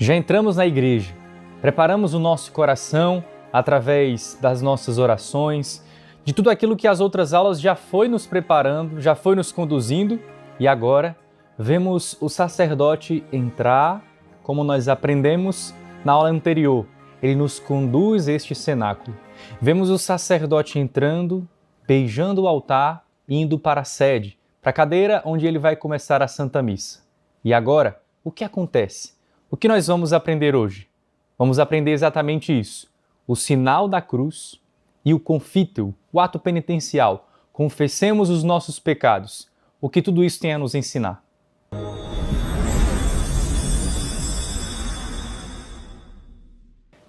Já entramos na igreja, preparamos o nosso coração através das nossas orações, de tudo aquilo que as outras aulas já foi nos preparando, já foi nos conduzindo, e agora vemos o sacerdote entrar, como nós aprendemos na aula anterior. Ele nos conduz a este cenáculo. Vemos o sacerdote entrando, beijando o altar e indo para a sede, para a cadeira onde ele vai começar a Santa Missa. E agora, o que acontece? O que nós vamos aprender hoje? Vamos aprender exatamente isso, o sinal da cruz e o confíteo, o ato penitencial. Confessemos os nossos pecados. O que tudo isso tem a nos ensinar?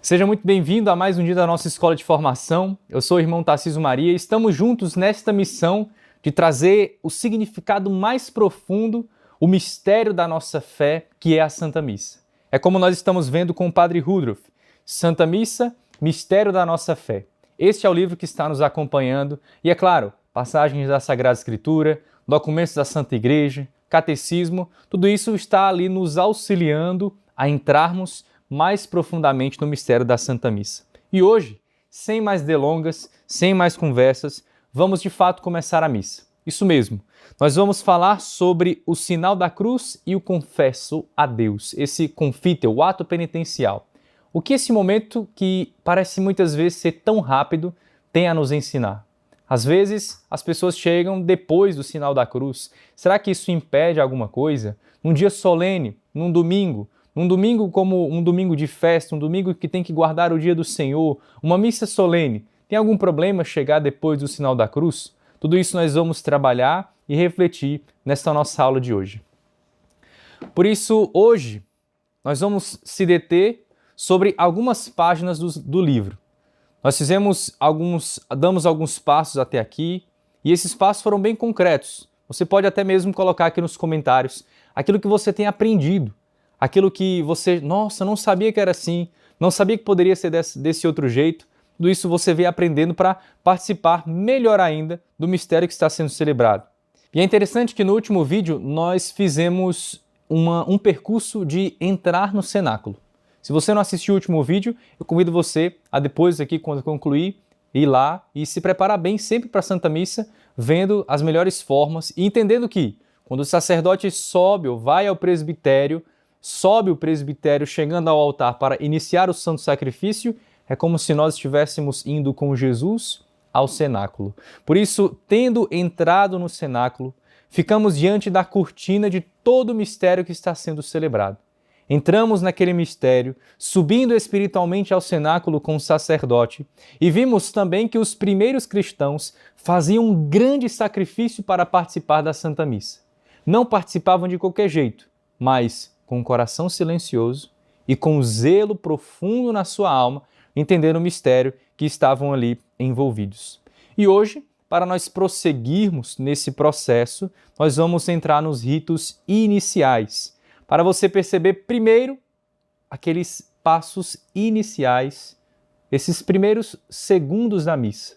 Seja muito bem-vindo a mais um dia da nossa Escola de Formação. Eu sou o irmão Tarcísio Maria e estamos juntos nesta missão de trazer o significado mais profundo, o mistério da nossa fé, que é a Santa Missa. É como nós estamos vendo com o Padre Rudolf. Santa Missa, mistério da nossa fé. Este é o livro que está nos acompanhando e, é claro, passagens da Sagrada Escritura, documentos da Santa Igreja, catecismo, tudo isso está ali nos auxiliando a entrarmos mais profundamente no mistério da Santa Missa. E hoje, sem mais delongas, sem mais conversas, vamos de fato começar a missa. Isso mesmo, nós vamos falar sobre o sinal da cruz e o confesso a Deus, esse confíteo, o ato penitencial. O que esse momento, que parece muitas vezes ser tão rápido, tem a nos ensinar? Às vezes, as pessoas chegam depois do sinal da cruz. Será que isso impede alguma coisa? Num dia solene, num domingo como um domingo de festa, um domingo que tem que guardar o dia do Senhor, uma missa solene, tem algum problema chegar depois do sinal da cruz? Tudo isso nós vamos trabalhar e refletir nesta nossa aula de hoje. Por isso, hoje, nós vamos se deter sobre algumas páginas do livro. Nós damos alguns passos até aqui, e esses passos foram bem concretos. Você pode até mesmo colocar aqui nos comentários aquilo que você tem aprendido, aquilo que você, nossa, não sabia que era assim, não sabia que poderia ser desse outro jeito. Tudo isso você vem aprendendo para participar melhor ainda do mistério que está sendo celebrado. E é interessante que no último vídeo nós fizemos um percurso de entrar no cenáculo. Se você não assistiu o último vídeo, eu convido você a depois aqui, quando concluir, ir lá e se preparar bem sempre para a Santa Missa, vendo as melhores formas e entendendo que quando o sacerdote sobe ou vai ao presbitério, sobe o presbitério chegando ao altar para iniciar o santo sacrifício, é como se nós estivéssemos indo com Jesus ao cenáculo. Por isso, tendo entrado no cenáculo, ficamos diante da cortina de todo o mistério que está sendo celebrado. Entramos naquele mistério, subindo espiritualmente ao cenáculo com o sacerdote, e vimos também que os primeiros cristãos faziam um grande sacrifício para participar da Santa Missa. Não participavam de qualquer jeito, mas com o coração silencioso e com zelo profundo na sua alma, entendendo o mistério que estavam ali envolvidos. E hoje, para nós prosseguirmos nesse processo, nós vamos entrar nos ritos iniciais, para você perceber primeiro aqueles passos iniciais, esses primeiros segundos da missa.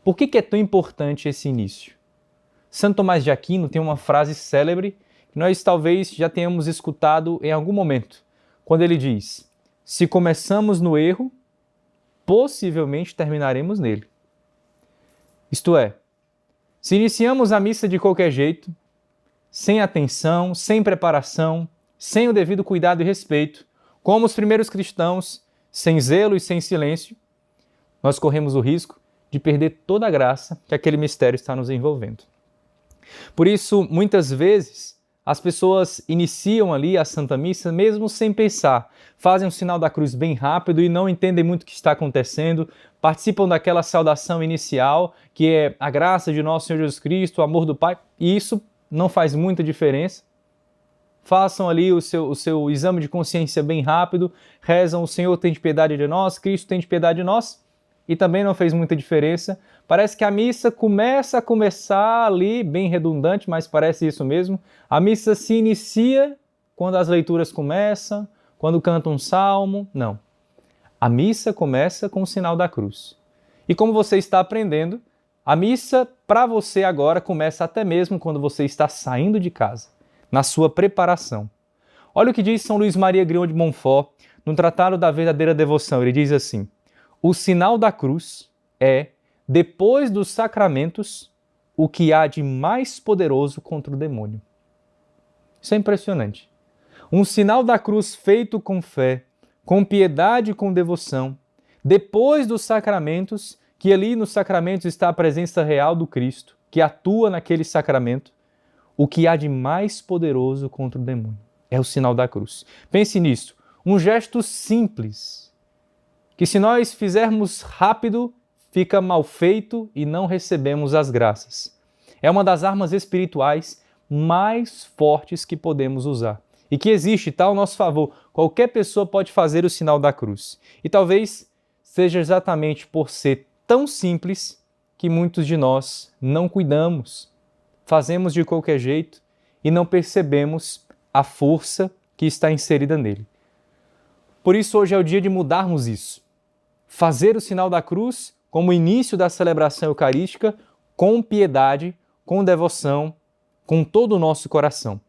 Por que é tão importante esse início? Santo Tomás de Aquino tem uma frase célebre que nós talvez já tenhamos escutado em algum momento, quando ele diz: se começamos no erro, possivelmente terminaremos nele. Isto é, se iniciamos a missa de qualquer jeito, sem atenção, sem preparação, sem o devido cuidado e respeito, como os primeiros cristãos, sem zelo e sem silêncio, nós corremos o risco de perder toda a graça que aquele mistério está nos envolvendo. Por isso, muitas vezes, as pessoas iniciam ali a Santa Missa mesmo sem pensar, fazem o sinal da cruz bem rápido e não entendem muito o que está acontecendo, participam daquela saudação inicial, que é a graça de nosso Senhor Jesus Cristo, o amor do Pai, e isso não faz muita diferença. Façam ali o seu exame de consciência bem rápido, rezam: o Senhor tem de piedade de nós, Cristo tem de piedade de nós, e também não fez muita diferença. Parece que a missa começa ali, bem redundante, mas parece isso mesmo. A missa se inicia quando as leituras começam, quando canta um salmo. Não. A missa começa com o sinal da cruz. E como você está aprendendo, a missa para você agora começa até mesmo quando você está saindo de casa, na sua preparação. Olha o que diz São Luís Maria Grião de Montfort no Tratado da Verdadeira Devoção. Ele diz assim: o sinal da cruz é, depois dos sacramentos, o que há de mais poderoso contra o demônio. Isso é impressionante. Um sinal da cruz feito com fé, com piedade e com devoção, depois dos sacramentos, que ali nos sacramentos está a presença real do Cristo, que atua naquele sacramento, o que há de mais poderoso contra o demônio. É o sinal da cruz. Pense nisso. Um gesto simples, que se nós fizermos rápido, fica mal feito e não recebemos as graças. É uma das armas espirituais mais fortes que podemos usar. E que existe, está ao nosso favor. Qualquer pessoa pode fazer o sinal da cruz. E talvez seja exatamente por ser tão simples que muitos de nós não cuidamos, fazemos de qualquer jeito e não percebemos a força que está inserida nele. Por isso, hoje é o dia de mudarmos isso. Fazer o sinal da cruz como início da celebração eucarística, com piedade, com devoção, com todo o nosso coração.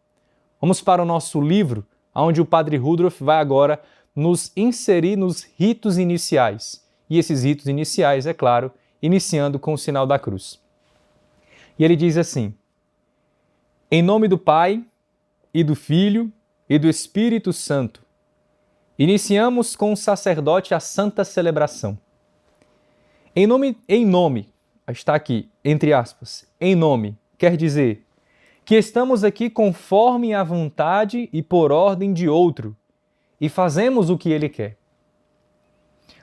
Vamos para o nosso livro, onde o Padre Rudolf vai agora nos inserir nos ritos iniciais. E esses ritos iniciais, é claro, iniciando com o sinal da cruz. E ele diz assim: em nome do Pai, e do Filho, e do Espírito Santo, iniciamos com o sacerdote a santa celebração. Em nome, está aqui, entre aspas, em nome, quer dizer que estamos aqui conforme a vontade e por ordem de outro, e fazemos o que ele quer.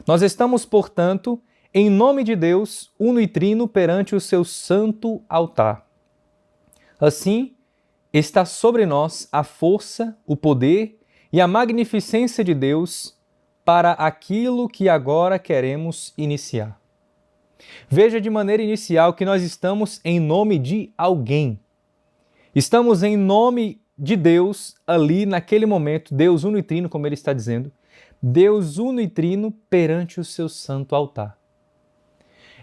Nós estamos, portanto, em nome de Deus, uno e trino perante o seu santo altar. Assim, está sobre nós a força, o poder e a magnificência de Deus para aquilo que agora queremos iniciar. Veja de maneira inicial que nós estamos em nome de alguém. Estamos em nome de Deus ali naquele momento, Deus uno e trino, como ele está dizendo, Deus uno e trino perante o seu santo altar.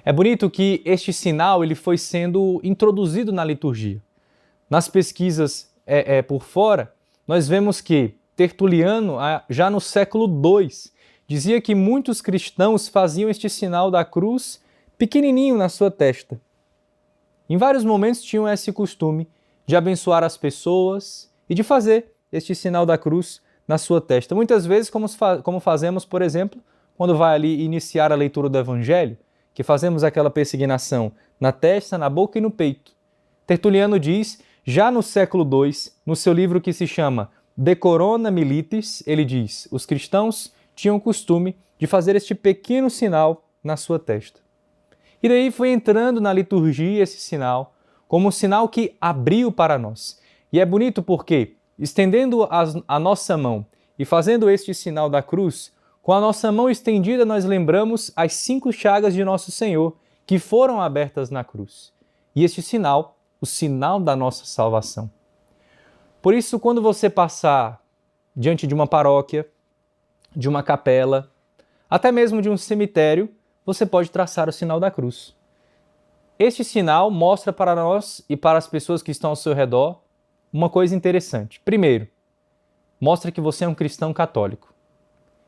É bonito que este sinal ele foi sendo introduzido na liturgia. Nas pesquisas por fora, nós vemos que Tertuliano, já no século II, dizia que muitos cristãos faziam este sinal da cruz pequenininho na sua testa. Em vários momentos tinham esse costume de abençoar as pessoas e de fazer este sinal da cruz na sua testa. Muitas vezes, como fazemos, por exemplo, quando vai ali iniciar a leitura do Evangelho, que fazemos aquela persignação na testa, na boca e no peito. Tertuliano diz, já no século II, no seu livro que se chama De Corona Militis, ele diz, os cristãos tinham o costume de fazer este pequeno sinal na sua testa. E daí foi entrando na liturgia esse sinal, como um sinal que abriu para nós. E é bonito porque, estendendo a nossa mão e fazendo este sinal da cruz, com a nossa mão estendida nós lembramos as 5 chagas de Nosso Senhor que foram abertas na cruz. E este sinal, o sinal da nossa salvação. Por isso, quando você passar diante de uma paróquia, de uma capela, até mesmo de um cemitério, você pode traçar o sinal da cruz. Este sinal mostra para nós e para as pessoas que estão ao seu redor uma coisa interessante. Primeiro, mostra que você é um cristão católico.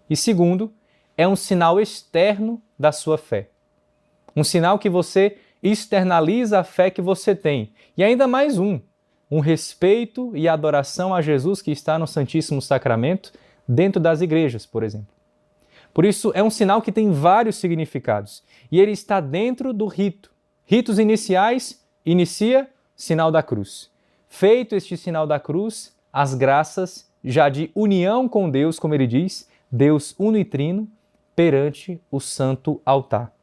E segundo, é um sinal externo da sua fé. Um sinal que você externaliza a fé que você tem. E ainda mais um respeito e adoração a Jesus que está no Santíssimo Sacramento dentro das igrejas, por exemplo. Por isso, é um sinal que tem vários significados. E ele está dentro do rito. Ritos iniciais, inicia sinal da cruz. Feito este sinal da cruz, as graças já de união com Deus, como ele diz, Deus uno e trino, perante o santo altar.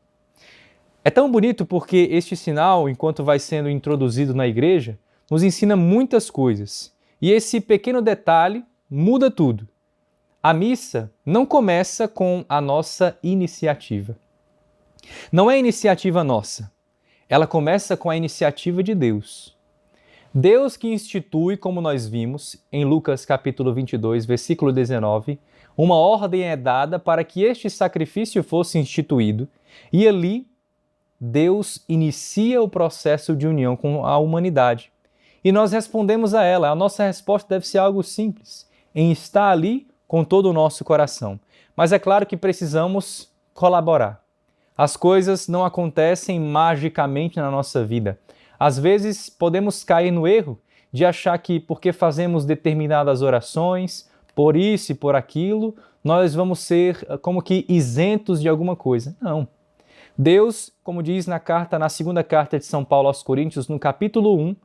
É tão bonito porque este sinal, enquanto vai sendo introduzido na igreja, nos ensina muitas coisas. E esse pequeno detalhe muda tudo. A missa não começa com a nossa iniciativa. Não é iniciativa nossa. Ela começa com a iniciativa de Deus. Deus que institui, como nós vimos, em Lucas capítulo 22, versículo 19, uma ordem é dada para que este sacrifício fosse instituído, e ali Deus inicia o processo de união com a humanidade. E nós respondemos a ela. A nossa resposta deve ser algo simples. em estar ali com todo o nosso coração. Mas é claro que precisamos colaborar. As coisas não acontecem magicamente na nossa vida. Às vezes podemos cair no erro de achar que porque fazemos determinadas orações, por isso e por aquilo, nós vamos ser como que isentos de alguma coisa. Não. Deus, como diz na segunda carta de São Paulo aos Coríntios, no capítulo 1,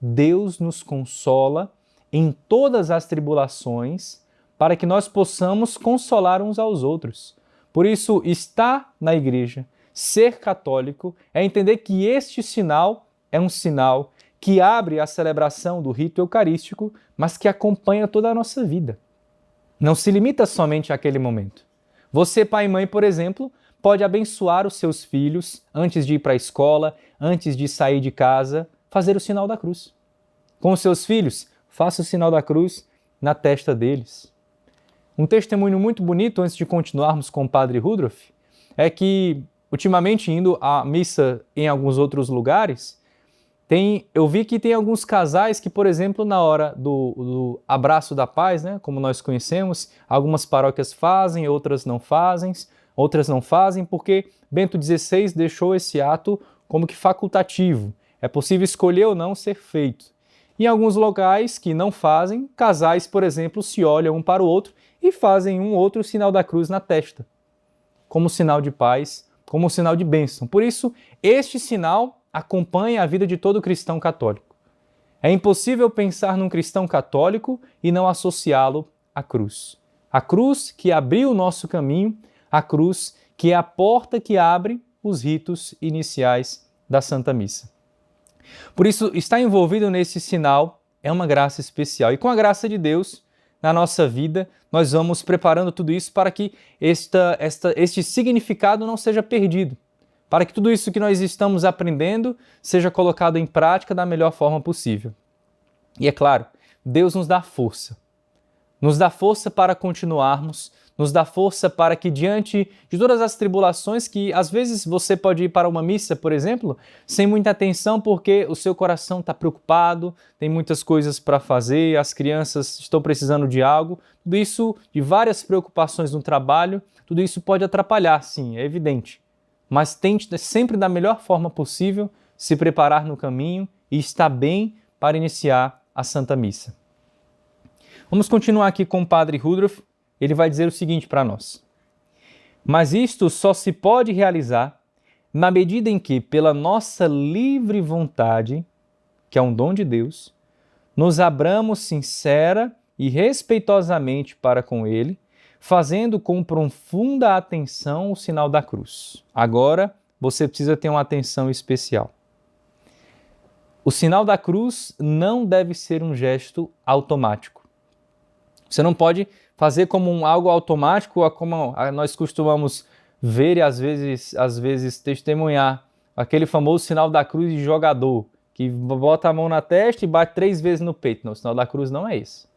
Deus nos consola em todas as tribulações para que nós possamos consolar uns aos outros. Por isso, estar na igreja, ser católico, é entender que este sinal é um sinal que abre a celebração do rito eucarístico, mas que acompanha toda a nossa vida. Não se limita somente àquele momento. Você, pai e mãe, por exemplo, pode abençoar os seus filhos antes de ir para a escola, antes de sair de casa, fazer o sinal da cruz. Com os seus filhos, faça o sinal da cruz na testa deles. Um testemunho muito bonito, antes de continuarmos com o Padre Rudolf, é que, ultimamente, indo à missa em alguns outros lugares, eu vi que tem alguns casais que, por exemplo, na hora do abraço da paz, né, como nós conhecemos, algumas paróquias fazem, outras não fazem, porque Bento XVI deixou esse ato como que facultativo. É possível escolher ou não ser feito. Em alguns locais que não fazem, casais, por exemplo, se olham um para o outro e fazem um outro sinal da cruz na testa, como sinal de paz, como sinal de bênção. Por isso, este sinal acompanha a vida de todo cristão católico. É impossível pensar num cristão católico e não associá-lo à cruz. A cruz que abriu o nosso caminho, a cruz que é a porta que abre os ritos iniciais da Santa Missa. Por isso, estar envolvido nesse sinal é uma graça especial. E com a graça de Deus, na nossa vida, nós vamos preparando tudo isso para que este significado não seja perdido. Para que tudo isso que nós estamos aprendendo seja colocado em prática da melhor forma possível. E é claro, Deus nos dá força. Nos dá força para continuarmos, nos dá força para que diante de todas as tribulações que às vezes você pode ir para uma missa, por exemplo, sem muita atenção porque o seu coração está preocupado, tem muitas coisas para fazer, as crianças estão precisando de algo, tudo isso, de várias preocupações no trabalho, tudo isso pode atrapalhar, sim, é evidente. Mas tente sempre da melhor forma possível se preparar no caminho e estar bem para iniciar a Santa Missa. Vamos continuar aqui com o Padre Rudolf. Ele vai dizer o seguinte para nós. Mas isto só se pode realizar na medida em que, pela nossa livre vontade, que é um dom de Deus, nos abramos sincera e respeitosamente para com Ele, fazendo com profunda atenção o sinal da cruz. Agora, você precisa ter uma atenção especial. O sinal da cruz não deve ser um gesto automático. Você não pode fazer como algo automático, como nós costumamos ver e às vezes testemunhar, aquele famoso sinal da cruz de jogador, que bota a mão na testa e bate 3 vezes no peito. Não, o sinal da cruz não é esse.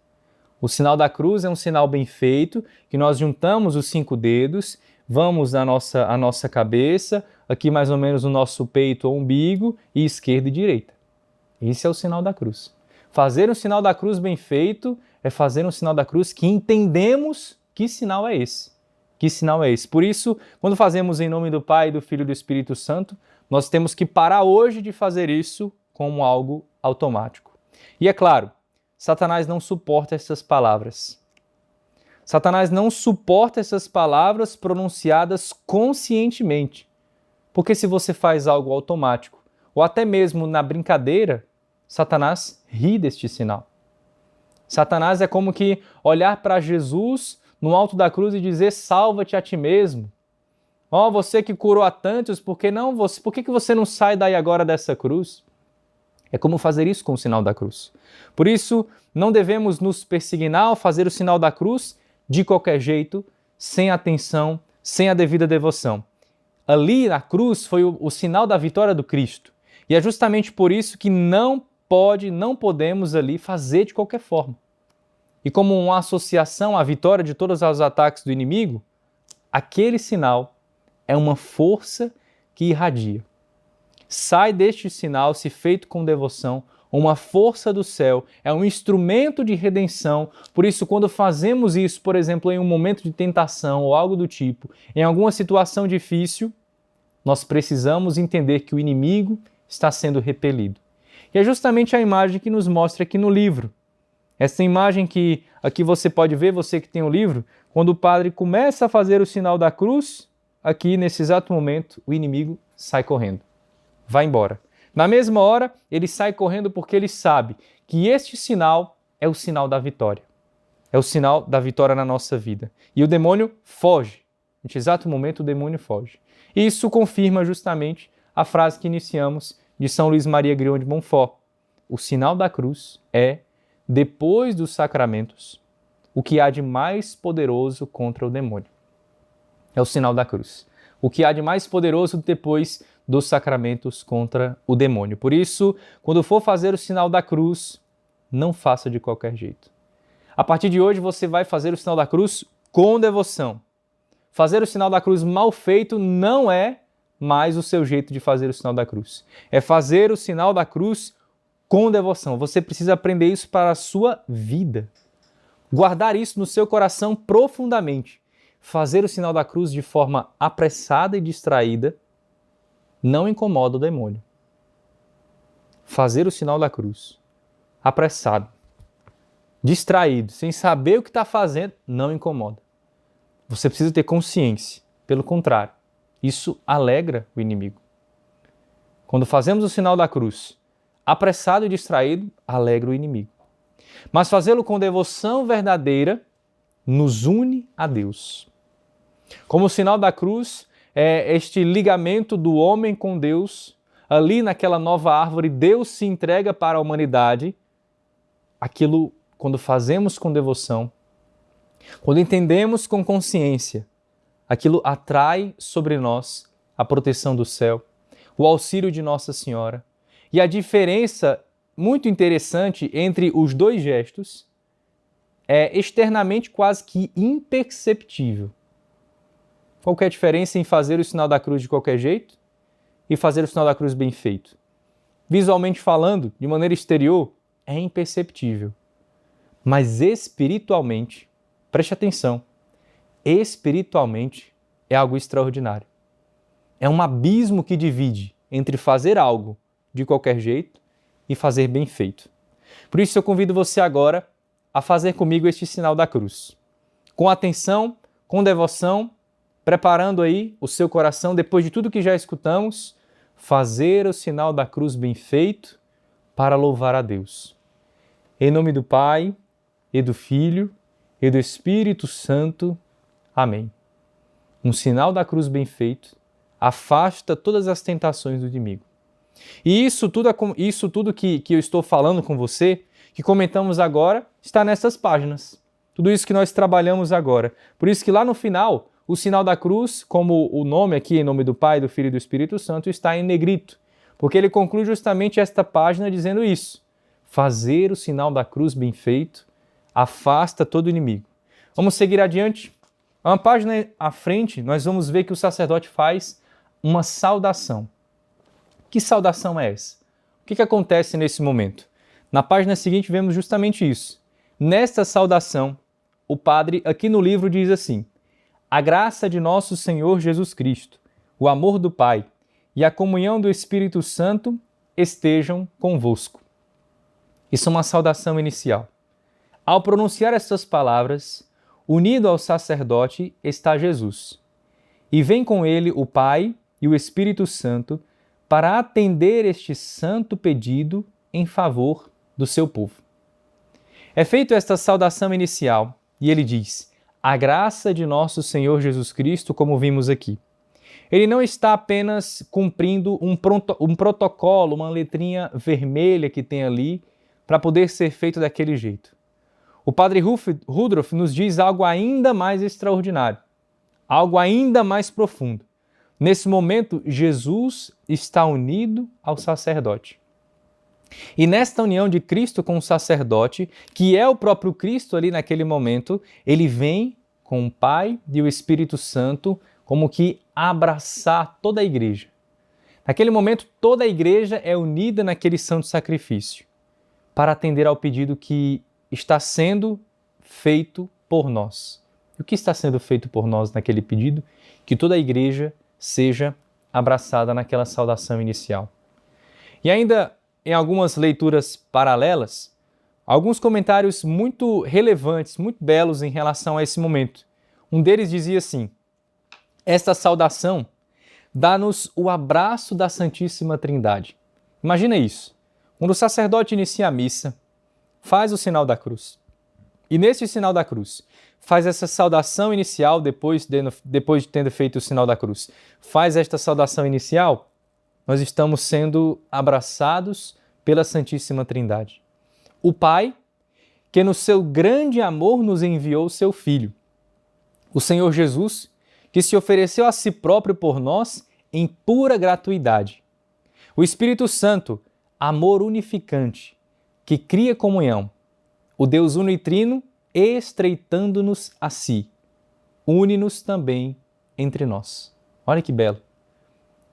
O sinal da cruz é um sinal bem feito, que nós juntamos os 5 dedos, vamos à nossa cabeça, aqui mais ou menos o nosso peito ou umbigo, e esquerda e direita. Esse é o sinal da cruz. Fazer um sinal da cruz bem feito é fazer um sinal da cruz que entendemos que sinal é esse. Que sinal é esse? Por isso, quando fazemos em nome do Pai, do Filho e do Espírito Santo, nós temos que parar hoje de fazer isso como algo automático. E é claro, Satanás não suporta essas palavras. Satanás não suporta essas palavras pronunciadas conscientemente. Porque se você faz algo automático, ou até mesmo na brincadeira, Satanás ri deste sinal. Satanás é como que olhar para Jesus no alto da cruz e dizer: salva-te a ti mesmo. Ó, você que curou a tantos, por que você não sai daí agora dessa cruz? É como fazer isso com o sinal da cruz. Por isso, não devemos nos persignar ao fazer o sinal da cruz de qualquer jeito, sem atenção, sem a devida devoção. Ali, na cruz, foi o sinal da vitória do Cristo. E é justamente por isso que não podemos ali fazer de qualquer forma. E como uma associação à vitória de todos os ataques do inimigo, aquele sinal é uma força que irradia. Sai deste sinal, se feito com devoção, uma força do céu, é um instrumento de redenção. Por isso, quando fazemos isso, por exemplo, em um momento de tentação ou algo do tipo, em alguma situação difícil, nós precisamos entender que o inimigo está sendo repelido. E é justamente a imagem que nos mostra aqui no livro. Essa imagem que aqui você pode ver, você que tem o livro, quando o padre começa a fazer o sinal da cruz, aqui nesse exato momento, o inimigo sai correndo, vai embora. Na mesma hora, ele sai correndo porque ele sabe que este sinal é o sinal da vitória. É o sinal da vitória na nossa vida. E o demônio foge. Neste exato momento, o demônio foge. E isso confirma justamente a frase que iniciamos de São Luís Maria Grião de Montfort. O sinal da cruz é, depois dos sacramentos, o que há de mais poderoso contra o demônio. É o sinal da cruz. O que há de mais poderoso depois dos sacramentos contra o demônio. Por isso, quando for fazer o sinal da cruz, não faça de qualquer jeito. A partir de hoje, você vai fazer o sinal da cruz com devoção. Fazer o sinal da cruz mal feito não é mais o seu jeito de fazer o sinal da cruz. É fazer o sinal da cruz com devoção. Você precisa aprender isso para a sua vida. Guardar isso no seu coração profundamente. Fazer o sinal da cruz de forma apressada e distraída não incomoda o demônio. Fazer o sinal da cruz apressado, distraído, sem saber o que está fazendo, não incomoda. Você precisa ter consciência. Pelo contrário, isso alegra o inimigo. Quando fazemos o sinal da cruz apressado e distraído, alegra o inimigo. Mas fazê-lo com devoção verdadeira nos une a Deus. Como o sinal da cruz é este ligamento do homem com Deus, ali naquela nova árvore, Deus se entrega para a humanidade. Aquilo, quando fazemos com devoção, quando entendemos com consciência, aquilo atrai sobre nós a proteção do céu, o auxílio de Nossa Senhora. E a diferença muito interessante entre os dois gestos é externamente quase que imperceptível. Qual que é a diferença em fazer o sinal da cruz de qualquer jeito e fazer o sinal da cruz bem feito? Visualmente falando, de maneira exterior, é imperceptível. Mas espiritualmente, preste atenção, espiritualmente é algo extraordinário. É um abismo que divide entre fazer algo de qualquer jeito e fazer bem feito. Por isso eu convido você agora a fazer comigo este sinal da cruz. Com atenção, com devoção, preparando aí o seu coração, depois de tudo que já escutamos, fazer o sinal da cruz bem feito para louvar a Deus. Em nome do Pai, e do Filho, e do Espírito Santo. Amém. Um sinal da cruz bem feito afasta todas as tentações do inimigo. E isso tudo que eu estou falando com você, que comentamos agora, está nessas páginas. Tudo isso que nós trabalhamos agora. Por isso que lá no final, o sinal da cruz, como o nome aqui, em nome do Pai, do Filho e do Espírito Santo, está em negrito. Porque ele conclui justamente esta página dizendo isso. Fazer o sinal da cruz bem feito afasta todo inimigo. Vamos seguir adiante. Uma página à frente, nós vamos ver que o sacerdote faz uma saudação. Que saudação é essa? O que acontece nesse momento? Na página seguinte vemos justamente isso. Nesta saudação, o padre aqui no livro diz assim: a graça de nosso Senhor Jesus Cristo, o amor do Pai e a comunhão do Espírito Santo estejam convosco. Isso é uma saudação inicial. Ao pronunciar estas palavras, unido ao sacerdote está Jesus, e vem com ele o Pai e o Espírito Santo para atender este santo pedido em favor do seu povo. É feita esta saudação inicial e ele diz: a graça de nosso Senhor Jesus Cristo, como vimos aqui. Ele não está apenas cumprindo um protocolo, uma letrinha vermelha que tem ali, para poder ser feito daquele jeito. O padre Rudolf nos diz algo ainda mais extraordinário, algo ainda mais profundo. Nesse momento, Jesus está unido ao sacerdote. E nesta união de Cristo com o sacerdote, que é o próprio Cristo ali naquele momento, ele vem com o Pai e o Espírito Santo como que abraçar toda a igreja. Naquele momento, toda a igreja é unida naquele santo sacrifício. para atender ao pedido que está sendo feito por nós. E o que está sendo feito por nós naquele pedido? Que toda a igreja seja abraçada naquela saudação inicial. E ainda em algumas leituras paralelas, alguns comentários muito relevantes, muito belos em relação a esse momento. Um deles dizia assim: esta saudação dá-nos o abraço da Santíssima Trindade. Imagina isso. Quando o sacerdote inicia a missa, faz o sinal da cruz. E nesse sinal da cruz, faz essa saudação inicial, depois de ter feito o sinal da cruz, faz esta saudação inicial, nós estamos sendo abraçados pela Santíssima Trindade. O Pai, que no seu grande amor nos enviou o seu Filho. O Senhor Jesus, que se ofereceu a si próprio por nós em pura gratuidade. O Espírito Santo, amor unificante, que cria comunhão. O Deus uno e trino, estreitando-nos a si, une-nos também entre nós. Olha que belo.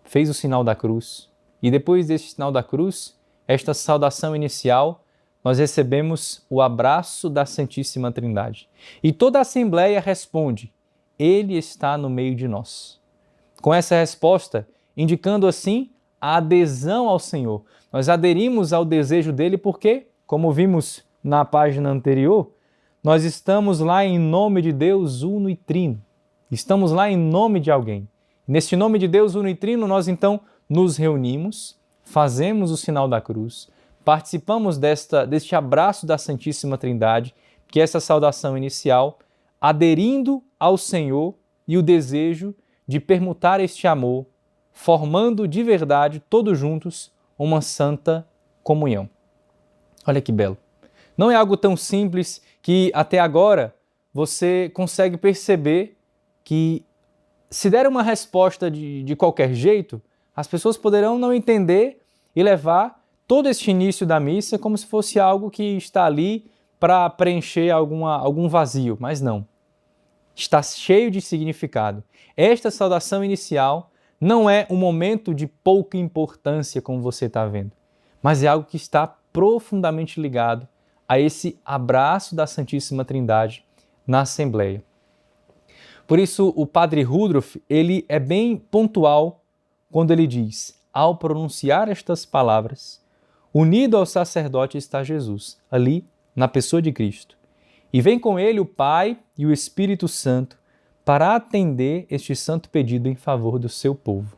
Fez o sinal da cruz e depois desse sinal da cruz, esta saudação inicial, nós recebemos o abraço da Santíssima Trindade. E toda a Assembleia responde: Ele está no meio de nós. Com essa resposta, indicando assim a adesão ao Senhor. Nós aderimos ao desejo dele porque, como vimos na página anterior, nós estamos lá em nome de Deus uno e trino. Estamos lá em nome de alguém. Neste nome de Deus uno e trino, nós então nos reunimos, fazemos o sinal da cruz, participamos deste abraço da Santíssima Trindade, que é essa saudação inicial, aderindo ao Senhor e o desejo de permutar este amor, formando de verdade, todos juntos, uma santa comunhão. Olha que belo. Não é algo tão simples que até agora você consegue perceber que se der uma resposta de qualquer jeito, as pessoas poderão não entender e levar todo este início da missa como se fosse algo que está ali para preencher algum vazio, mas não. Está cheio de significado. Esta saudação inicial não é um momento de pouca importância, como você está vendo, mas é algo que está profundamente ligado a esse abraço da Santíssima Trindade na Assembleia. Por isso, o padre Rudolf, ele é bem pontual quando ele diz: ao pronunciar estas palavras, unido ao sacerdote está Jesus, ali na pessoa de Cristo. E vem com ele o Pai e o Espírito Santo para atender este santo pedido em favor do seu povo.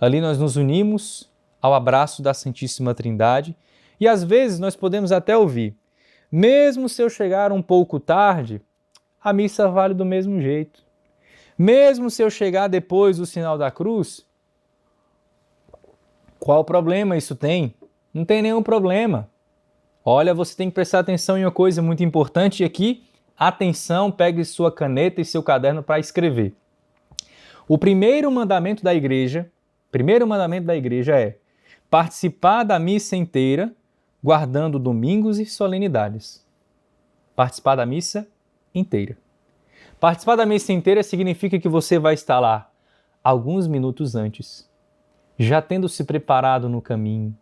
Ali nós nos unimos ao abraço da Santíssima Trindade e às vezes nós podemos até ouvir: mesmo se eu chegar um pouco tarde, a missa vale do mesmo jeito. Mesmo se eu chegar depois do sinal da cruz, qual problema isso tem? Não tem nenhum problema. Olha, você tem que prestar atenção em uma coisa muito importante aqui. Atenção, pegue sua caneta e seu caderno para escrever. O primeiro mandamento da igreja é participar da missa inteira, guardando domingos e solenidades. Participar da missa inteira. Participar da missa inteira significa que você vai estar lá alguns minutos antes, já tendo se preparado no caminho,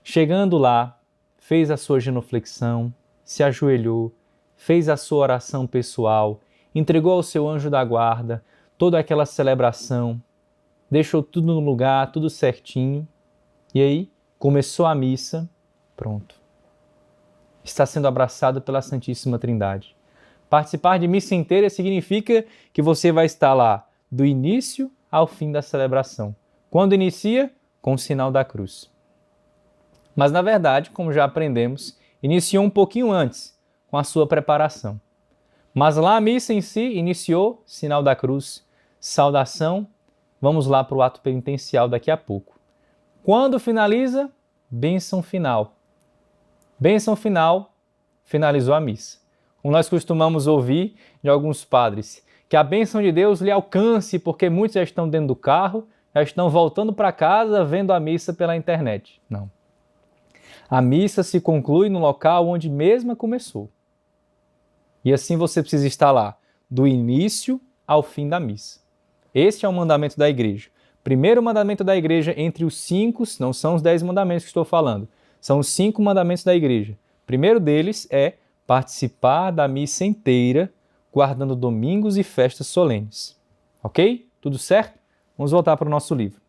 chegando lá, fez a sua genuflexão, se ajoelhou, fez a sua oração pessoal, entregou ao seu anjo da guarda toda aquela celebração, deixou tudo no lugar, tudo certinho, e aí começou a missa, pronto. Está sendo abraçado pela Santíssima Trindade. Participar de missa inteira significa que você vai estar lá do início ao fim da celebração. Quando inicia? Com o sinal da cruz. Mas, na verdade, como já aprendemos, iniciou um pouquinho antes, com a sua preparação. Mas lá a missa em si iniciou, sinal da cruz, saudação, vamos lá para o ato penitencial daqui a pouco. Quando finaliza? Bênção final. Bênção final, finalizou a missa. Como nós costumamos ouvir de alguns padres, que a bênção de Deus lhe alcance, porque muitos já estão dentro do carro, já estão voltando para casa vendo a missa pela internet. Não. A missa se conclui no local onde mesma começou. E assim você precisa estar lá, do início ao fim da missa. Este é o mandamento da igreja. Primeiro mandamento da igreja entre os 5, não são os 10 mandamentos que estou falando, São os 5 mandamentos da igreja. O primeiro deles é participar da missa inteira, guardando domingos e festas solenes. Ok? Tudo certo? Vamos voltar para o nosso livro.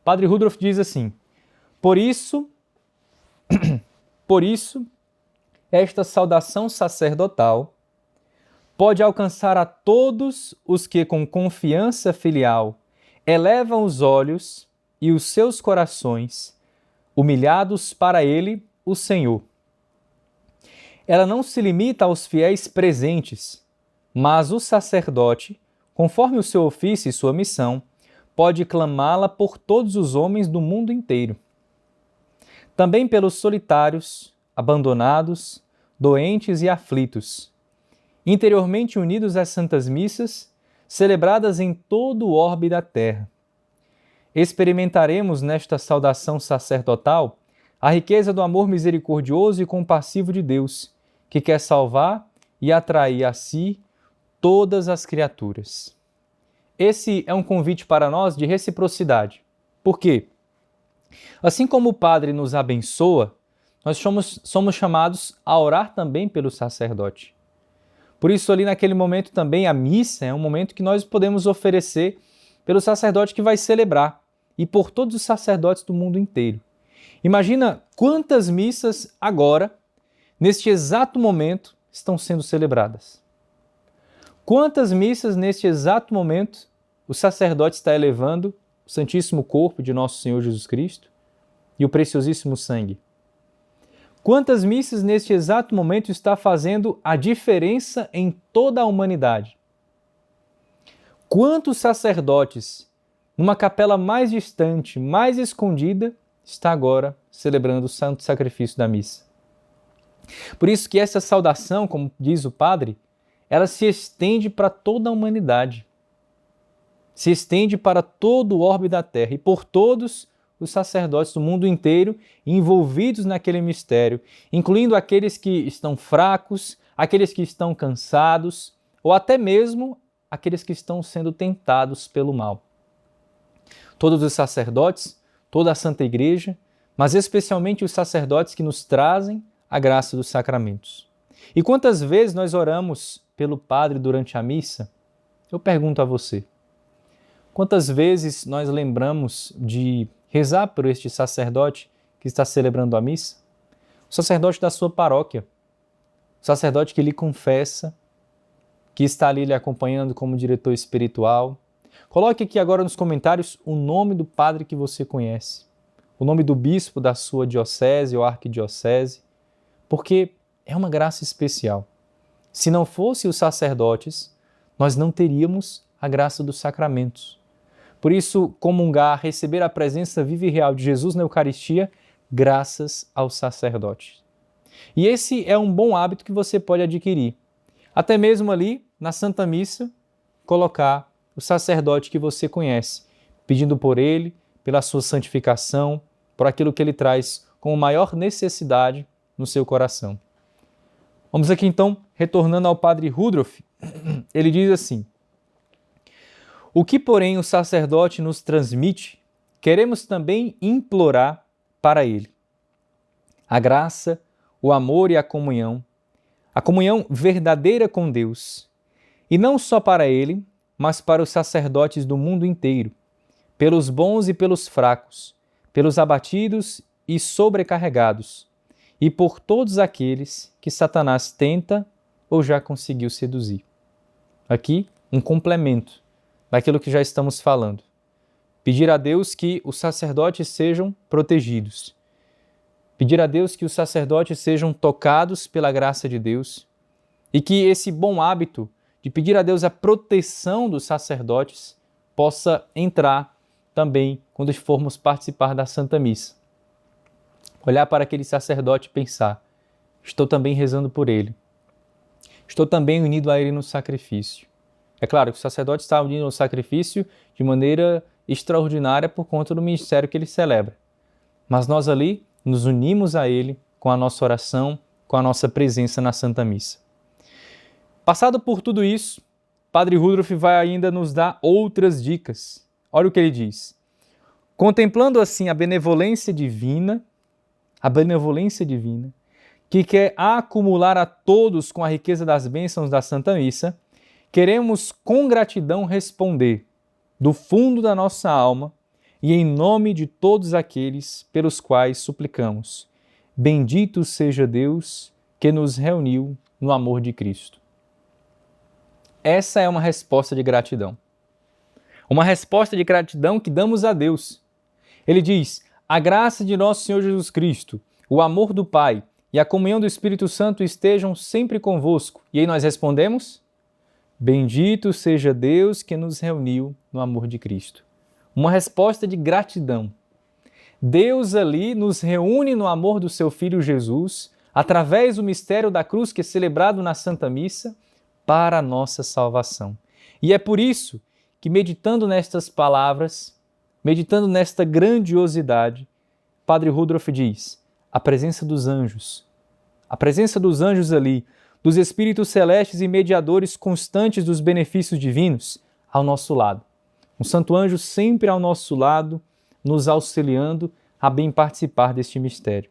Padre Rudolf diz assim: Por isso, esta saudação sacerdotal pode alcançar a todos os que com confiança filial elevam os olhos e os seus corações, humilhados para ele, o Senhor. Ela não se limita aos fiéis presentes, mas o sacerdote, conforme o seu ofício e sua missão, pode clamá-la por todos os homens do mundo inteiro. Também pelos solitários, abandonados, doentes e aflitos, interiormente unidos às santas missas, celebradas em todo o orbe da terra. Experimentaremos nesta saudação sacerdotal a riqueza do amor misericordioso e compassivo de Deus, que quer salvar e atrair a si todas as criaturas. Esse é um convite para nós de reciprocidade. Por quê? Assim como o Padre nos abençoa, nós somos chamados a orar também pelo sacerdote. Por isso, ali naquele momento também, a missa é um momento que nós podemos oferecer pelo sacerdote que vai celebrar e por todos os sacerdotes do mundo inteiro. Imagina quantas missas agora, neste exato momento, estão sendo celebradas. Quantas missas neste exato momento o sacerdote está elevando o Santíssimo Corpo de Nosso Senhor Jesus Cristo e o preciosíssimo sangue? Quantas missas neste exato momento está fazendo a diferença em toda a humanidade? Quantos sacerdotes, numa capela mais distante, mais escondida, está agora celebrando o santo sacrifício da missa? Por isso que essa saudação, como diz o Padre, ela se estende para toda a humanidade. Se estende para todo o orbe da terra e por todos os sacerdotes do mundo inteiro envolvidos naquele mistério, incluindo aqueles que estão fracos, aqueles que estão cansados ou até mesmo aqueles que estão sendo tentados pelo mal. Todos os sacerdotes, toda a Santa Igreja, mas especialmente os sacerdotes que nos trazem a graça dos sacramentos. E quantas vezes nós oramos pelo Padre durante a missa? Eu pergunto a você. Quantas vezes nós lembramos de rezar por este sacerdote que está celebrando a missa? O sacerdote da sua paróquia, o sacerdote que lhe confessa, que está ali lhe acompanhando como diretor espiritual. Coloque aqui agora nos comentários o nome do padre que você conhece, o nome do bispo da sua diocese ou arquidiocese, porque é uma graça especial. Se não fossem os sacerdotes, nós não teríamos a graça dos sacramentos. Por isso, comungar, receber a presença viva e real de Jesus na Eucaristia, graças aos sacerdotes. E esse é um bom hábito que você pode adquirir. Até mesmo ali, na Santa Missa, colocar o sacerdote que você conhece, pedindo por ele, pela sua santificação, por aquilo que ele traz com maior necessidade no seu coração. Vamos aqui então, retornando ao Padre Rudolf, ele diz assim: o que, porém, o sacerdote nos transmite, queremos também implorar para ele. A graça, o amor e a comunhão verdadeira com Deus, e não só para ele, mas para os sacerdotes do mundo inteiro, pelos bons e pelos fracos, pelos abatidos e sobrecarregados, e por todos aqueles que Satanás tenta ou já conseguiu seduzir. Aqui, um complemento daquilo que já estamos falando. Pedir a Deus que os sacerdotes sejam protegidos. Pedir a Deus que os sacerdotes sejam tocados pela graça de Deus e que esse bom hábito de pedir a Deus a proteção dos sacerdotes possa entrar também quando formos participar da Santa Missa. Olhar para aquele sacerdote e pensar: estou também rezando por ele. Estou também unido a ele no sacrifício. É claro que o sacerdote está unido ao sacrifício de maneira extraordinária por conta do ministério que ele celebra. Mas nós ali nos unimos a ele com a nossa oração, com a nossa presença na Santa Missa. Passado por tudo isso, Padre Rudolf vai ainda nos dar outras dicas. Olha o que ele diz. Contemplando assim a benevolência divina, a benevolência divina, que quer acumular a todos com a riqueza das bênçãos da Santa Missa, queremos com gratidão responder do fundo da nossa alma e em nome de todos aqueles pelos quais suplicamos. Bendito seja Deus que nos reuniu no amor de Cristo. Essa é uma resposta de gratidão. Uma resposta de gratidão que damos a Deus. Ele diz: a graça de nosso Senhor Jesus Cristo, o amor do Pai e a comunhão do Espírito Santo estejam sempre convosco. E aí nós respondemos: bendito seja Deus que nos reuniu no amor de Cristo. Uma resposta de gratidão. Deus ali nos reúne no amor do seu Filho Jesus, através do mistério da cruz que é celebrado na Santa Missa, para a nossa salvação. E é por isso que, meditando nestas palavras, meditando nesta grandiosidade, Padre Rudolf diz: a presença dos anjos ali, dos Espíritos celestes e mediadores constantes dos benefícios divinos ao nosso lado. Um santo anjo sempre ao nosso lado, nos auxiliando a bem participar deste mistério.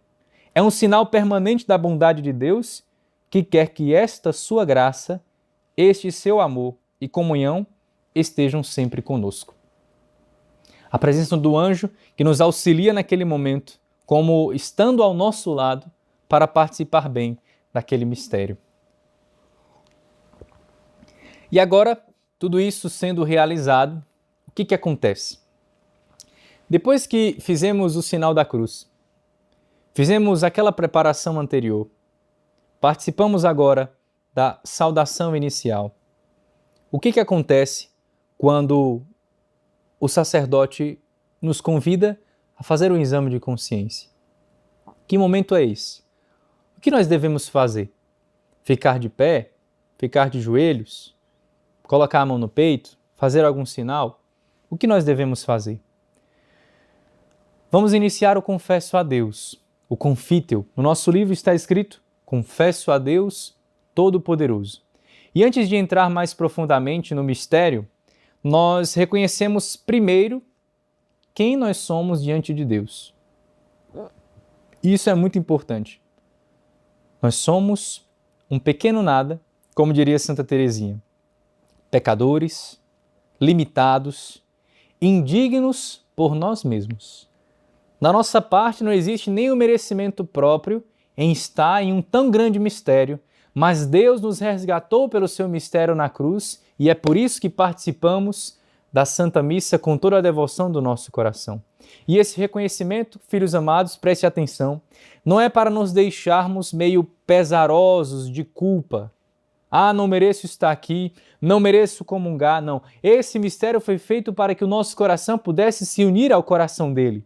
É um sinal permanente da bondade de Deus, que quer que esta sua graça, este seu amor e comunhão estejam sempre conosco. A presença do anjo que nos auxilia naquele momento, como estando ao nosso lado, para participar bem daquele mistério. E agora, tudo isso sendo realizado, o que acontece? Depois que fizemos o sinal da cruz, fizemos aquela preparação anterior, participamos agora da saudação inicial. O que acontece quando o sacerdote nos convida a fazer um exame de consciência? Que momento é esse? O que nós devemos fazer? Ficar de pé? Ficar de joelhos? Colocar a mão no peito? Fazer algum sinal? O que nós devemos fazer? Vamos iniciar o Confesso a Deus, o Confiteor. No nosso livro está escrito: Confesso a Deus Todo-Poderoso. E antes de entrar mais profundamente no mistério, nós reconhecemos primeiro quem nós somos diante de Deus. Isso é muito importante. Nós somos um pequeno nada, como diria Santa Teresinha, pecadores, limitados, indignos por nós mesmos. Na nossa parte não existe nem o merecimento próprio em estar em um tão grande mistério, mas Deus nos resgatou pelo seu mistério na cruz e é por isso que participamos da Santa Missa com toda a devoção do nosso coração. E esse reconhecimento, filhos amados, preste atenção, não é para nos deixarmos meio pesarosos de culpa. Ah, não mereço estar aqui, não mereço comungar, não. Esse mistério foi feito para que o nosso coração pudesse se unir ao coração dele.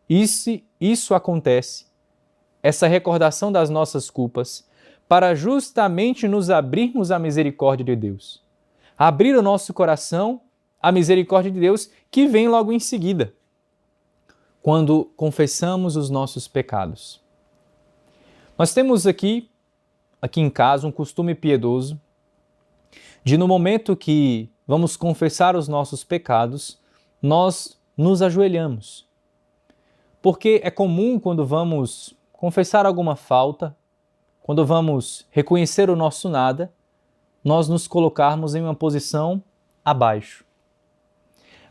Isso acontece, essa recordação das nossas culpas, para justamente nos abrirmos à misericórdia de Deus. Abrir o nosso coração à misericórdia de Deus, que vem logo em seguida, quando confessamos os nossos pecados. Nós temos aqui em casa, um costume piedoso de, no momento que vamos confessar os nossos pecados, nós nos ajoelhamos. Porque é comum, quando vamos confessar alguma falta, quando vamos reconhecer o nosso nada, nós nos colocarmos em uma posição abaixo.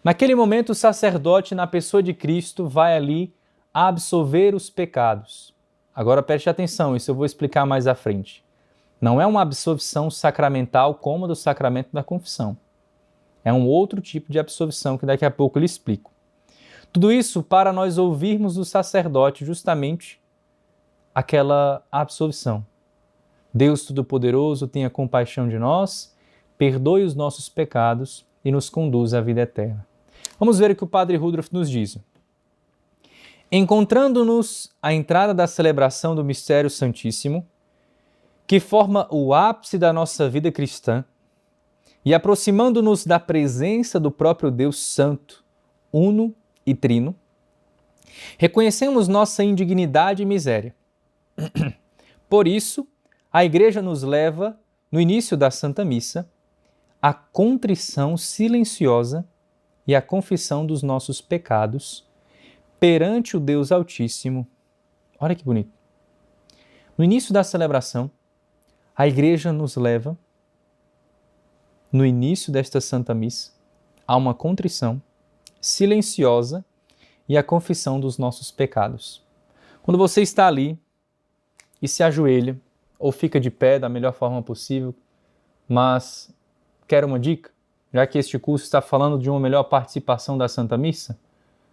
Naquele momento, o sacerdote, na pessoa de Cristo, vai ali absolver os pecados. Agora preste atenção, isso eu vou explicar mais à frente. Não é uma absolvição sacramental como a do sacramento da confissão. É um outro tipo de absolvição que daqui a pouco eu lhe explico. Tudo isso para nós ouvirmos do sacerdote justamente aquela absolvição. Deus Todo-Poderoso, tenha compaixão de nós, perdoe os nossos pecados e nos conduz à vida eterna. Vamos ver o que o Padre Rudolf nos diz. Encontrando-nos à entrada da celebração do Mistério Santíssimo, que forma o ápice da nossa vida cristã, e aproximando-nos da presença do próprio Deus Santo, Uno e Trino, reconhecemos nossa indignidade e miséria. Por isso, a Igreja nos leva, no início da Santa Missa, à contrição silenciosa e à confissão dos nossos pecados perante o Deus Altíssimo Olha que bonito. No início da celebração, a igreja nos leva, no início desta Santa Missa, a uma contrição silenciosa e a confissão dos nossos pecados. Quando você está ali e se ajoelha, ou fica de pé da melhor forma possível, mas quer uma dica? Já que este curso está falando de uma melhor participação da Santa Missa,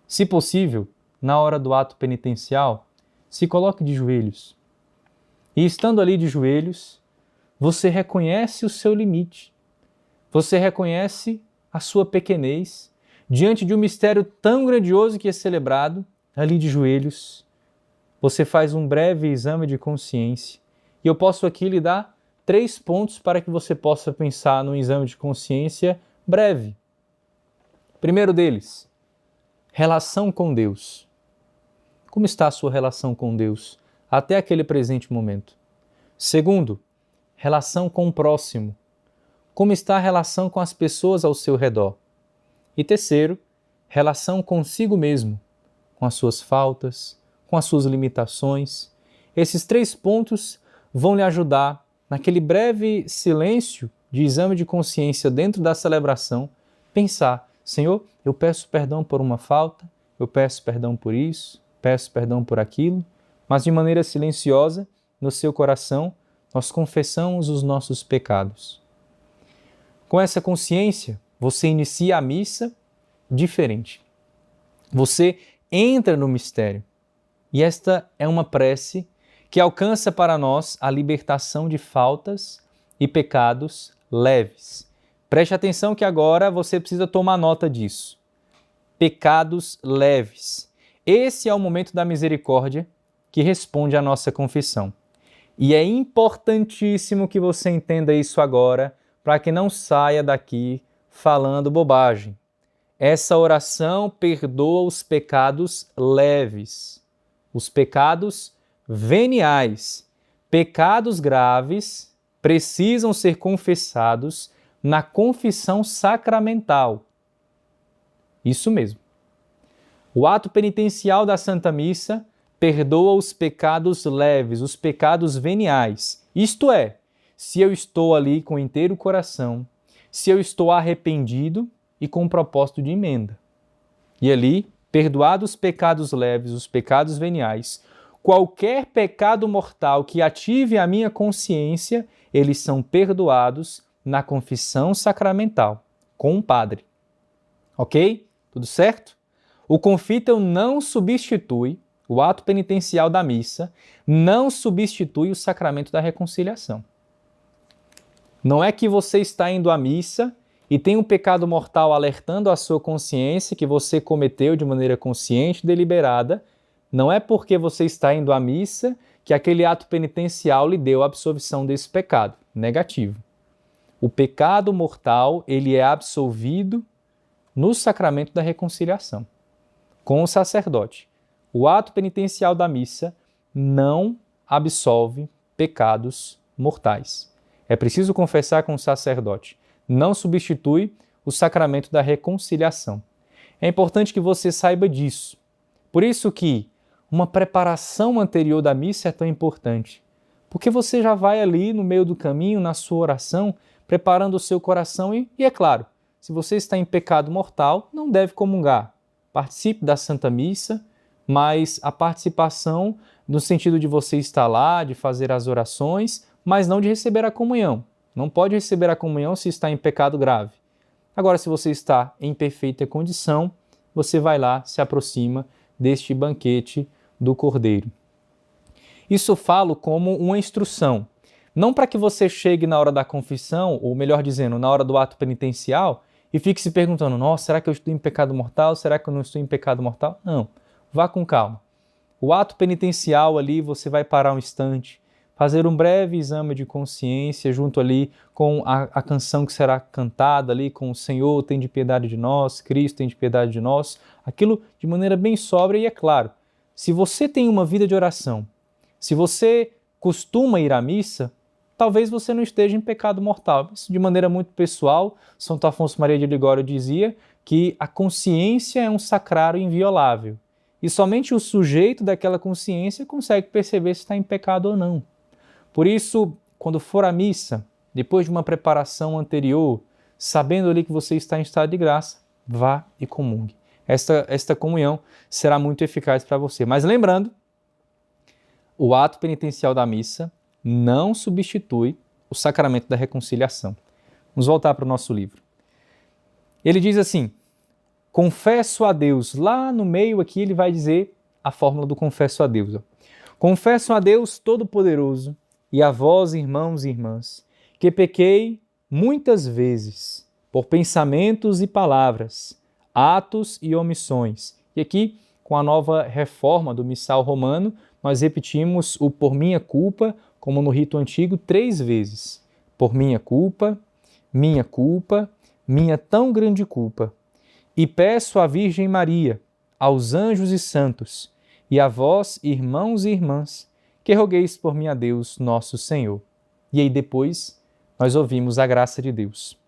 se possível, na hora do ato penitencial, se coloque de joelhos. E estando ali de joelhos, você reconhece o seu limite. Você reconhece a sua pequenez diante de um mistério tão grandioso que é celebrado, ali de joelhos. Você faz um breve exame de consciência. E eu posso aqui lhe dar 3 pontos para que você possa pensar num exame de consciência breve. Primeiro deles, relação com Deus. Como está a sua relação com Deus até aquele presente momento? Segundo, relação com o próximo. Como está a relação com as pessoas ao seu redor? E terceiro, relação consigo mesmo, com as suas faltas, com as suas limitações. Esses 3 pontos vão lhe ajudar, naquele breve silêncio de exame de consciência dentro da celebração, pensar: Senhor, eu peço perdão por uma falta, eu peço perdão por isso, peço perdão por aquilo, mas de maneira silenciosa, no seu coração, nós confessamos os nossos pecados. Com essa consciência, você inicia a missa diferente. Você entra no mistério. E esta é uma prece que alcança para nós a libertação de faltas e pecados leves. Preste atenção que agora você precisa tomar nota disso. Pecados leves. Esse é o momento da misericórdia que responde à nossa confissão. E é importantíssimo que você entenda isso agora, para que não saia daqui falando bobagem. Essa oração perdoa os pecados leves, os pecados veniais. Pecados graves precisam ser confessados na confissão sacramental. Isso mesmo. O ato penitencial da Santa Missa perdoa os pecados leves, os pecados veniais. Isto é, se eu estou ali com inteiro coração, se eu estou arrependido e com propósito de emenda. E ali, perdoados os pecados leves, os pecados veniais, qualquer pecado mortal que ative a minha consciência, eles são perdoados na confissão sacramental, com o padre. Ok? Tudo certo? O confítel não substitui, o ato penitencial da missa, não substitui o sacramento da reconciliação. Não é que você está indo à missa e tem um pecado mortal alertando a sua consciência que você cometeu de maneira consciente e deliberada. Não é porque você está indo à missa que aquele ato penitencial lhe deu a absolvição desse pecado. Negativo. O pecado mortal, ele é absolvido no sacramento da reconciliação, com o sacerdote. O ato penitencial da missa não absolve pecados mortais. É preciso confessar com o sacerdote. Não substitui o sacramento da reconciliação. É importante que você saiba disso. Por isso que uma preparação anterior da missa é tão importante. Porque você já vai ali no meio do caminho, na sua oração, preparando o seu coração e é claro, se você está em pecado mortal, não deve comungar. Participe da Santa Missa, mas a participação no sentido de você estar lá, de fazer as orações, mas não de receber a comunhão. Não pode receber a comunhão se está em pecado grave. Agora, se você está em perfeita condição, você vai lá, se aproxima deste banquete do Cordeiro. Isso eu falo como uma instrução. Não para que você chegue na hora da confissão, ou melhor dizendo, na hora do ato penitencial, e fique se perguntando: nossa, será que eu estou em pecado mortal? Será que eu não estou em pecado mortal? Não, vá com calma. O ato penitencial ali, você vai parar um instante, fazer um breve exame de consciência junto ali com a canção que será cantada ali com o Senhor tem de piedade de nós, Cristo tem de piedade de nós, aquilo de maneira bem sóbria. E é claro, se você tem uma vida de oração, se você costuma ir à missa, talvez você não esteja em pecado mortal. Isso de maneira muito pessoal, Santo Afonso Maria de Ligório dizia que a consciência é um sacrário inviolável. e somente o sujeito daquela consciência consegue perceber se está em pecado ou não. Por isso, quando for à missa, depois de uma preparação anterior, sabendo ali que você está em estado de graça, vá e comungue. Esta comunhão será muito eficaz para você. Mas lembrando, o ato penitencial da missa não substitui o sacramento da reconciliação. Vamos voltar para o nosso livro. Ele diz assim: confesso a Deus. Lá no meio aqui ele vai dizer a fórmula do confesso a Deus. Confesso a Deus Todo-Poderoso e a vós, irmãos e irmãs, que pequei muitas vezes por pensamentos e palavras, atos e omissões. E aqui, com a nova reforma do missal romano, nós repetimos o por minha culpa, como no rito antigo, 3 vezes. Por minha culpa, minha tão grande culpa. E peço à Virgem Maria, aos anjos e santos, e a vós, irmãos e irmãs, que rogueis por mim a Deus, nosso Senhor. E aí depois nós ouvimos a graça de Deus.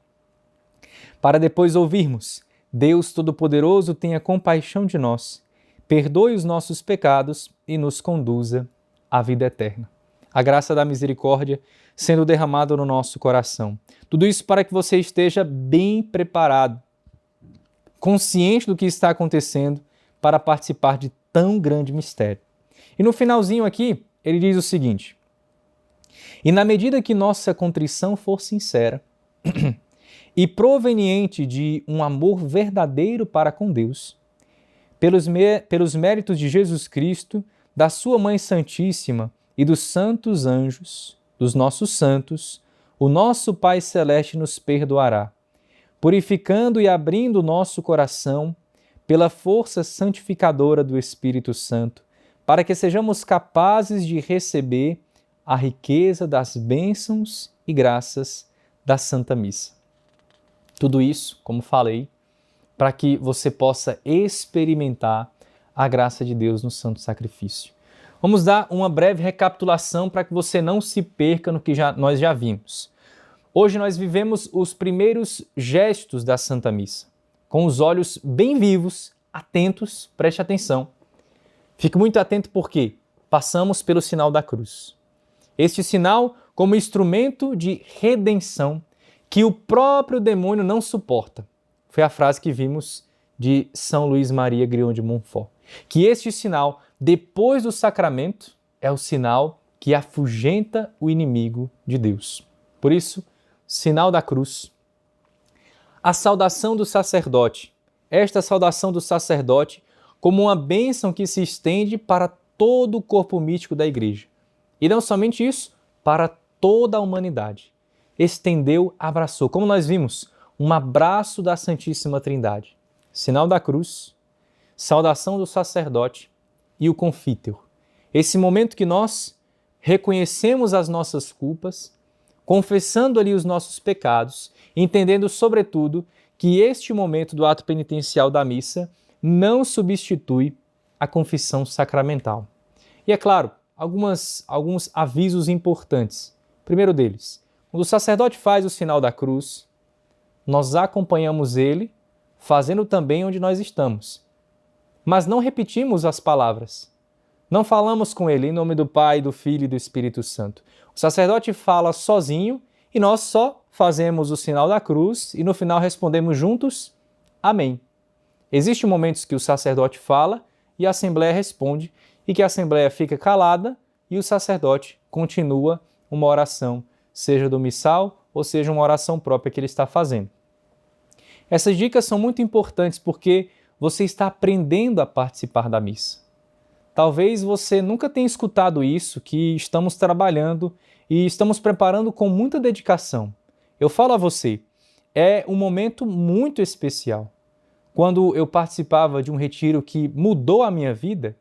Para depois ouvirmos: Deus Todo-Poderoso tenha compaixão de nós, perdoe os nossos pecados e nos conduza à vida eterna. A graça da misericórdia sendo derramada no nosso coração. Tudo isso para que você esteja bem preparado, consciente do que está acontecendo para participar de tão grande mistério. E no finalzinho aqui, ele diz o seguinte: e na medida que nossa contrição for sincera e proveniente de um amor verdadeiro para com Deus, pelos méritos de Jesus Cristo, da sua Mãe Santíssima e dos santos anjos, dos nossos santos, o nosso Pai Celeste nos perdoará, purificando e abrindo o nosso coração pela força santificadora do Espírito Santo, para que sejamos capazes de receber a riqueza das bênçãos e graças da Santa Missa. Tudo isso, como falei, para que você possa experimentar a graça de Deus no Santo Sacrifício. Vamos dar uma breve recapitulação para que você não se perca no que nós já vimos. Hoje nós vivemos os primeiros gestos da Santa Missa, com os olhos bem vivos, atentos, preste atenção. Fique muito atento porque passamos pelo sinal da cruz. Este sinal como instrumento de redenção que o próprio demônio não suporta. Foi a frase que vimos de São Luís Maria Grião de Montfort. Que este sinal, depois do sacramento, é o sinal que afugenta o inimigo de Deus. Por isso, sinal da cruz. A saudação do sacerdote. Esta saudação do sacerdote como uma bênção que se estende para todo o corpo místico da Igreja. E não somente isso, para toda a humanidade. Estendeu, abraçou. Como nós vimos, um abraço da Santíssima Trindade. Sinal da cruz, saudação do sacerdote e o confíteor. Esse momento que nós reconhecemos as nossas culpas, confessando ali os nossos pecados, entendendo, sobretudo, que este momento do ato penitencial da missa não substitui a confissão sacramental. E é claro, alguns avisos importantes. Primeiro deles, quando o sacerdote faz o sinal da cruz, nós acompanhamos ele, fazendo também onde nós estamos. Mas não repetimos as palavras. Não falamos com ele em nome do Pai, do Filho e do Espírito Santo. O sacerdote fala sozinho e nós só fazemos o sinal da cruz e no final respondemos juntos, amém. Existem momentos que o sacerdote fala e a Assembleia responde e que a Assembleia fica calada e o sacerdote continua uma oração, seja do missal ou seja uma oração própria que ele está fazendo. Essas dicas são muito importantes porque você está aprendendo a participar da missa. Talvez você nunca tenha escutado isso, que estamos trabalhando e estamos preparando com muita dedicação. Eu falo a você, é um momento muito especial. Quando eu participava de um retiro que mudou a minha vida,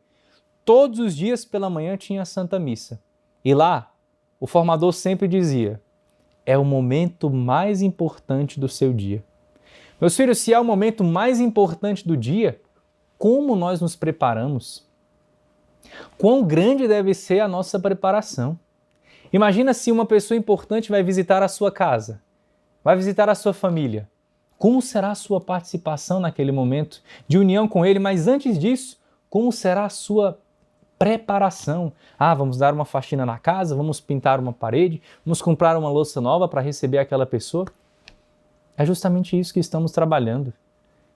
todos os dias pela manhã tinha a Santa Missa. E lá, o formador sempre dizia, é o momento mais importante do seu dia. Meus filhos, se é o momento mais importante do dia, como nós nos preparamos? Quão grande deve ser a nossa preparação? Imagina se uma pessoa importante vai visitar a sua casa, vai visitar a sua família. Como será a sua participação naquele momento de união com ele? Mas antes disso, Como será a sua preparação? Ah, vamos dar uma faxina na casa, vamos pintar uma parede, vamos comprar uma louça nova para receber aquela pessoa. É justamente isso que estamos trabalhando.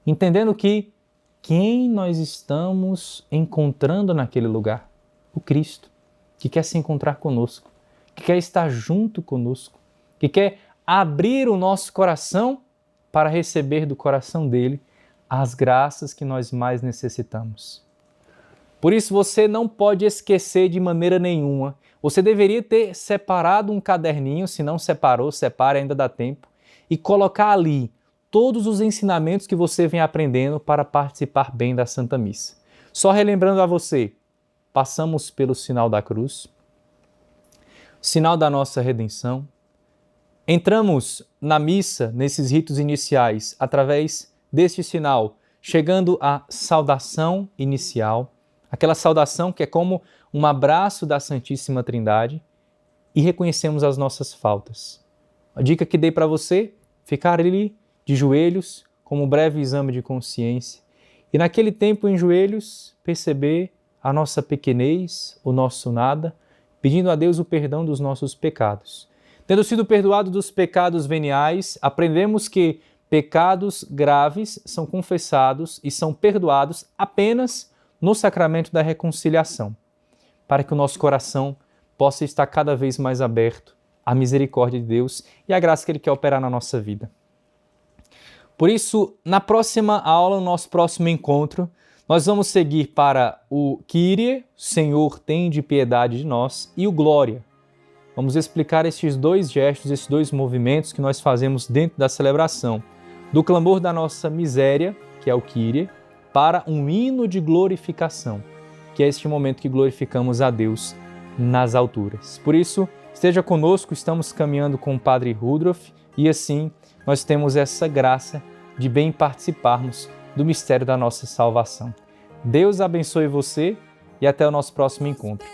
Entendendo que quem nós estamos encontrando naquele lugar? O Cristo, que quer se encontrar conosco, que quer estar junto conosco, que quer abrir o nosso coração para receber do coração dele as graças que nós mais necessitamos. Por isso você não pode esquecer de maneira nenhuma. Você deveria ter separado um caderninho, se não separou, separe, ainda dá tempo, e colocar ali todos os ensinamentos que você vem aprendendo para participar bem da Santa Missa. Só relembrando a você, passamos pelo sinal da cruz, sinal da nossa redenção, entramos na missa, nesses ritos iniciais, através deste sinal, chegando à saudação inicial, aquela saudação que é como um abraço da Santíssima Trindade, e reconhecemos as nossas faltas. A dica que dei para você, ficar ali de joelhos, como um breve exame de consciência, e naquele tempo em joelhos, perceber a nossa pequenez, o nosso nada, pedindo a Deus o perdão dos nossos pecados. Tendo sido perdoado dos pecados veniais, aprendemos que pecados graves são confessados e são perdoados apenas no sacramento da reconciliação, para que o nosso coração possa estar cada vez mais aberto à misericórdia de Deus e à graça que Ele quer operar na nossa vida. Por isso, na próxima aula, no nosso próximo encontro, nós vamos seguir para o Kyrie, Senhor, tende piedade de nós, e o Glória. Vamos explicar estes dois gestos, esses dois movimentos que nós fazemos dentro da celebração, do clamor da nossa miséria, que é o Kyrie, para um hino de glorificação, que é este momento que glorificamos a Deus nas alturas. Por isso, esteja conosco, estamos caminhando com o Padre Rudolf e assim nós temos essa graça de bem participarmos do mistério da nossa salvação. Deus abençoe você e até o nosso próximo encontro.